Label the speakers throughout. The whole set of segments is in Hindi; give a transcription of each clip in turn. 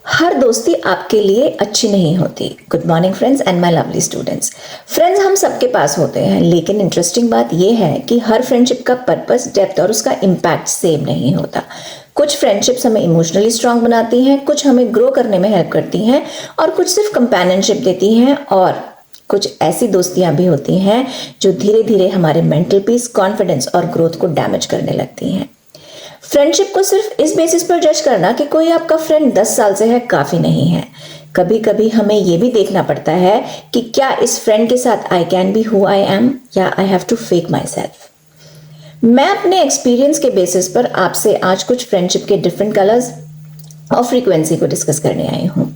Speaker 1: हर दोस्ती आपके लिए अच्छी नहीं होती। Good morning friends and my lovely students. Friends हम सबके पास होते हैं, लेकिन इंटरेस्टिंग बात यह है कि हर फ्रेंडशिप का पर्पस, डेप्थ और उसका इम्पैक्ट सेम नहीं होता। कुछ फ्रेंडशिप्स हमें इमोशनली स्ट्रांग बनाती हैं, कुछ हमें ग्रो करने में हेल्प करती हैं और कुछ सिर्फ कंपेनियनशिप देती हैं, और कुछ ऐसी दोस्तियां भी होती हैं जो धीरे धीरे हमारे मेंटल पीस, कॉन्फिडेंस और ग्रोथ को डैमेज करने लगती हैं। फ्रेंडशिप को सिर्फ इस बेसिस पर जज करना कि कोई आपका फ्रेंड 10 साल से है काफी नहीं है। कभी कभी हमें यह भी देखना पड़ता है कि क्या इस फ्रेंड के साथ I can be who I am या I have to fake myself. मैं अपने एक्सपीरियंस के बेसिस पर आपसे आज कुछ फ्रेंडशिप के डिफरेंट कलर्स और फ्रीक्वेंसी को डिस्कस करने आई हूँ,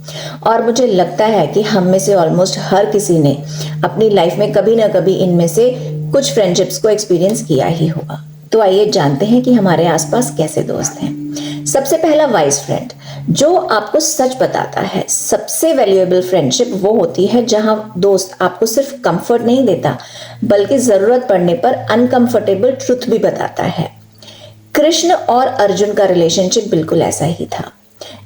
Speaker 1: और मुझे लगता है कि हम में से ऑलमोस्ट हर किसी ने अपनी लाइफ में कभी ना कभी इनमें से कुछ फ्रेंडशिप्स को एक्सपीरियंस किया ही होगा। तो आइए जानते हैं कि हमारे आसपास कैसे दोस्त हैं। सबसे पहला वाइज फ्रेंड, जो आपको सच बताता है। सबसे वैल्यूएबल फ्रेंडशिप वो होती है जहां दोस्त आपको सिर्फ कंफर्ट नहीं देता, बल्कि जरूरत पड़ने पर अनकंफर्टेबल ट्रुथ भी बताता है। कृष्ण और अर्जुन का रिलेशनशिप बिल्कुल ऐसा ही था।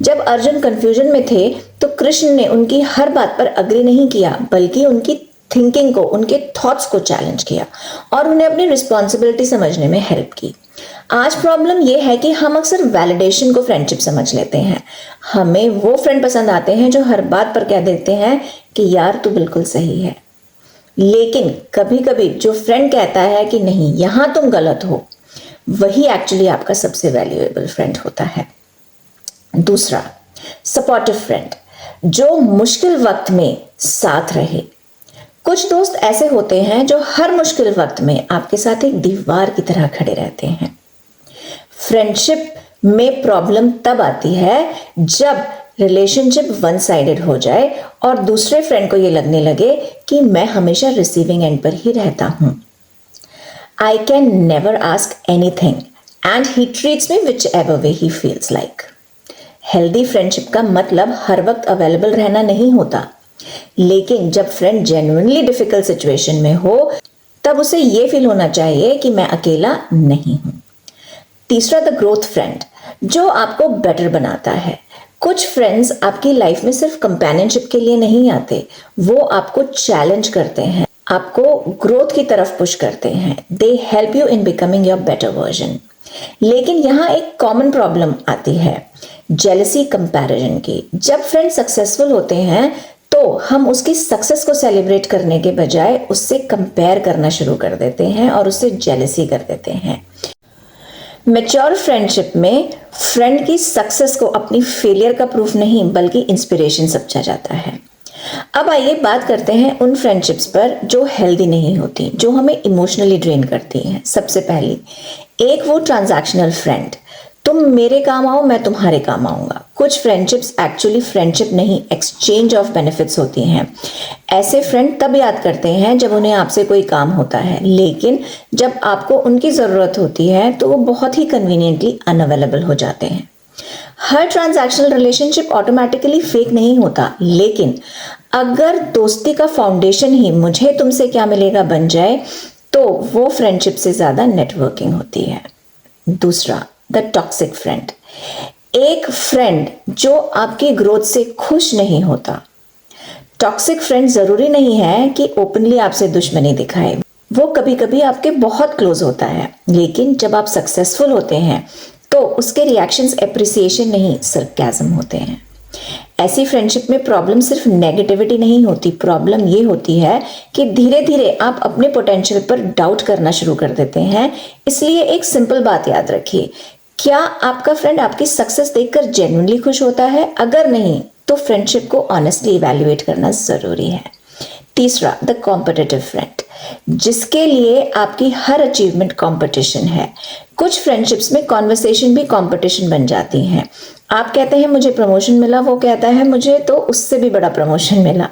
Speaker 1: जब अर्जुन कंफ्यूजन में थे तो कृष्ण ने उनकी हर बात पर अग्री नहीं किया, बल्कि उनकी थिंकिंग को, उनके थॉट्स को चैलेंज किया और उन्हें अपनी रिस्पॉन्सिबिलिटी समझने में हेल्प की। आज प्रॉब्लम यह है कि हम अक्सर वैलिडेशन को फ्रेंडशिप समझ लेते हैं। हमें वो फ्रेंड पसंद आते हैं जो हर बात पर कह देते हैं कि यार तू बिल्कुल सही है। लेकिन कभी कभी जो फ्रेंड कहता है कि नहीं यहां तुम गलत हो, वही एक्चुअली आपका सबसे वैल्यूएबल फ्रेंड होता है। दूसरा, सपोर्टिव फ्रेंड, जो मुश्किल वक्त में साथ रहे। कुछ दोस्त ऐसे होते हैं जो हर मुश्किल वक्त में आपके साथ एक दीवार की तरह खड़े रहते हैं। फ्रेंडशिप में प्रॉब्लम तब आती है जब रिलेशनशिप वन साइडेड हो जाए और दूसरे फ्रेंड को ये लगने लगे कि मैं हमेशा रिसीविंग एंड पर ही रहता हूं। I can never ask anything and he treats me which ever way he feels like. Healthy friendship का मतलब हर वक्त अवेलेबल रहना नहीं होता, लेकिन जब फ्रेंड जेन्युइनली डिफिकल्ट सिचुएशन में हो तब उसे यह फील होना चाहिए कि मैं अकेला नहीं हूं। तीसरा, द ग्रोथ फ्रेंड, जो आपको बेटर बनाता है। कुछ फ्रेंड्स आपकी लाइफ में सिर्फ कंपेनियनशिप के लिए नहीं आते, वो आपको चैलेंज करते हैं, आपको ग्रोथ की तरफ पुश करते हैं। They help you in becoming your better version. लेकिन यहां एक कॉमन प्रॉब्लम आती है, जेलसी कंपैरिजन की। जब फ्रेंड सक्सेसफुल होते हैं तो हम उसकी सक्सेस को सेलिब्रेट करने के बजाय उससे कंपेयर करना शुरू कर देते हैं और उससे जेलसी कर देते हैं। मैच्योर फ्रेंडशिप में फ्रेंड की सक्सेस को अपनी फेलियर का प्रूफ नहीं बल्कि इंस्पिरेशन समझा जाता है। अब आइए बात करते हैं उन फ्रेंडशिप्स पर जो हेल्दी नहीं होती, जो हमें इमोशनली ड्रेन करती हैं। सबसे पहली, एक वो ट्रांजैक्शनल फ्रेंड, तुम मेरे काम आओ मैं तुम्हारे काम आऊंगा। कुछ फ्रेंडशिप्स एक्चुअली फ्रेंडशिप नहीं, एक्सचेंज ऑफ बेनिफिट्स होती हैं। ऐसे फ्रेंड तब याद करते हैं जब उन्हें आपसे कोई काम होता है, लेकिन जब आपको उनकी जरूरत होती है तो वो बहुत ही कन्वीनियंटली अनअवेलेबल हो जाते हैं। हर ट्रांजैक्शनल रिलेशनशिप ऑटोमेटिकली फेक नहीं होता, लेकिन अगर दोस्ती का फाउंडेशन ही मुझे तुमसे क्या मिलेगा बन जाए तो वो फ्रेंडशिप से ज्यादा नेटवर्किंग होती है। दूसरा, द टॉक्सिक फ्रेंड, एक फ्रेंड जो आपकी ग्रोथ से खुश नहीं होता। टॉक्सिक फ्रेंड जरूरी नहीं है कि ओपनली आपसे दुश्मनी दिखाए, वो कभी कभी आपके बहुत क्लोज होता है, लेकिन जब आप सक्सेसफुल होते हैं तो उसके रिएक्शंस एप्रिसिएशन नहीं, सरकाज़म होते हैं। ऐसी फ्रेंडशिप में प्रॉब्लम सिर्फ नेगेटिविटी नहीं होती, प्रॉब्लम ये होती है कि धीरे धीरे आप अपने पोटेंशियल पर डाउट करना शुरू कर देते हैं। इसलिए एक सिंपल बात याद रखिए, क्या आपका फ्रेंड आपकी सक्सेस देखकर जेन्युइनली खुश होता है? अगर नहीं तो फ्रेंडशिप को ऑनेस्टली इवैल्यूएट करना जरूरी है। तीसरा, द कॉम्पिटिटिव फ्रेंड, जिसके लिए आपकी हर अचीवमेंट कंपटीशन है। कुछ फ्रेंडशिप्स में कॉन्वर्सेशन भी कंपटीशन बन जाती हैं। आप कहते हैं मुझे प्रमोशन मिला, वो कहता है मुझे तो उससे भी बड़ा प्रमोशन मिला।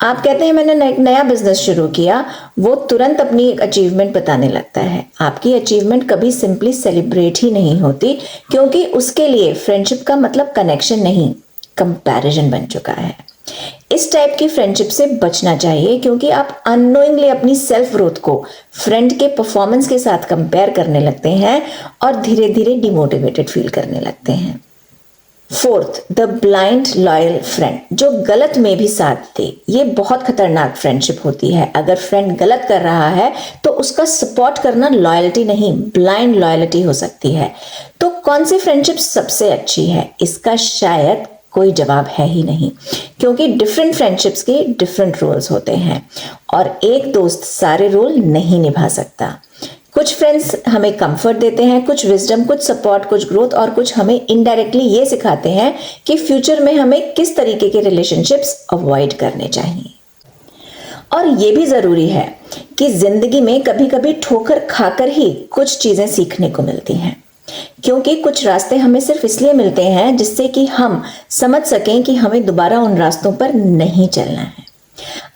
Speaker 1: आप कहते हैं मैंने एक नया बिजनेस शुरू किया, वो तुरंत अपनी एक अचीवमेंट बताने लगता है। आपकी अचीवमेंट कभी सिंपली सेलिब्रेट ही नहीं होती, क्योंकि उसके लिए फ्रेंडशिप का मतलब कनेक्शन नहीं, कंपैरिजन बन चुका है। इस टाइप की फ्रेंडशिप से बचना चाहिए, क्योंकि आप अननोइंगली अपनी सेल्फ ग्रोथ को फ्रेंड के परफॉर्मेंस के साथ कंपेयर करने लगते हैं और धीरे धीरे डिमोटिवेटेड फील करने लगते हैं। Fourth, the blind loyal friend, जो गलत में भी साथ दे। ये बहुत खतरनाक फ्रेंडशिप होती है। अगर फ्रेंड गलत कर रहा है तो उसका सपोर्ट करना लॉयल्टी नहीं, ब्लाइंड लॉयल्टी हो सकती है। तो कौन सी फ्रेंडशिप सबसे अच्छी है? इसका शायद कोई जवाब है ही नहीं, क्योंकि डिफरेंट फ्रेंडशिप्स के डिफरेंट रोल्स होते हैं और एक दोस्त सारे रोल नहीं निभा सकता। कुछ फ्रेंड्स हमें कंफर्ट देते हैं, कुछ विजडम, कुछ सपोर्ट, कुछ ग्रोथ, और कुछ हमें इनडायरेक्टली ये सिखाते हैं कि फ्यूचर में हमें किस तरीके के रिलेशनशिप्स अवॉइड करने चाहिए। और ये भी जरूरी है कि जिंदगी में कभी कभी ठोकर खाकर ही कुछ चीजें सीखने को मिलती हैं, क्योंकि कुछ रास्ते हमें सिर्फ इसलिए मिलते हैं जिससे कि हम समझ सकें कि हमें दोबारा उन रास्तों पर नहीं चलना है।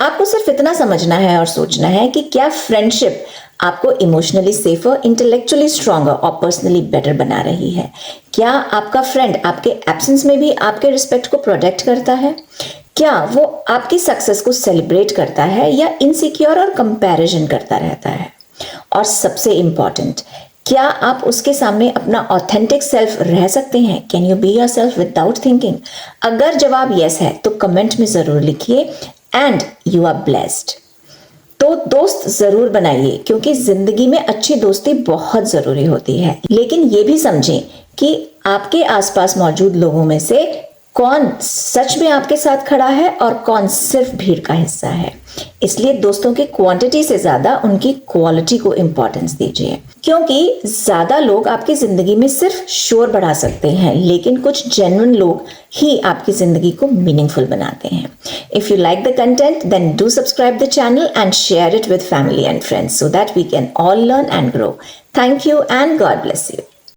Speaker 1: आपको सिर्फ इतना समझना है और सोचना है कि क्या फ्रेंडशिप आपको इमोशनली सेफर, इंटेलेक्चुअली स्ट्रॉन्गर और पर्सनली बेटर बना रही है? क्या आपका फ्रेंड आपके एब्सेंस में भी आपके रिस्पेक्ट को प्रोटेक्ट करता है? क्या वो आपकी सक्सेस को सेलिब्रेट करता है या इनसिक्योर और कंपैरिजन करता रहता है? और सबसे इंपॉर्टेंट, क्या आप उसके सामने अपना ऑथेंटिक सेल्फ रह सकते हैं? Can you be yourself without thinking? अगर जवाब यस है तो कमेंट में जरूर लिखिए एंड यू आर ब्लेस्ड। तो दोस्त जरूर बनाइए, क्योंकि जिंदगी में अच्छी दोस्ती बहुत जरूरी होती है। लेकिन ये भी समझें कि आपके आसपास मौजूद लोगों में से कौन सच में आपके साथ खड़ा है और कौन सिर्फ भीड़ का हिस्सा है। इसलिए दोस्तों की क्वांटिटी से ज्यादा उनकी क्वालिटी को इंपॉर्टेंस दीजिए, क्योंकि ज्यादा लोग आपकी जिंदगी में सिर्फ शोर बढ़ा सकते हैं, लेकिन कुछ जेन्युइन लोग ही आपकी जिंदगी को मीनिंगफुल बनाते हैं। If you like the content, then do subscribe the channel and share it with family and friends so that we can all learn and grow. Thank you and God bless you.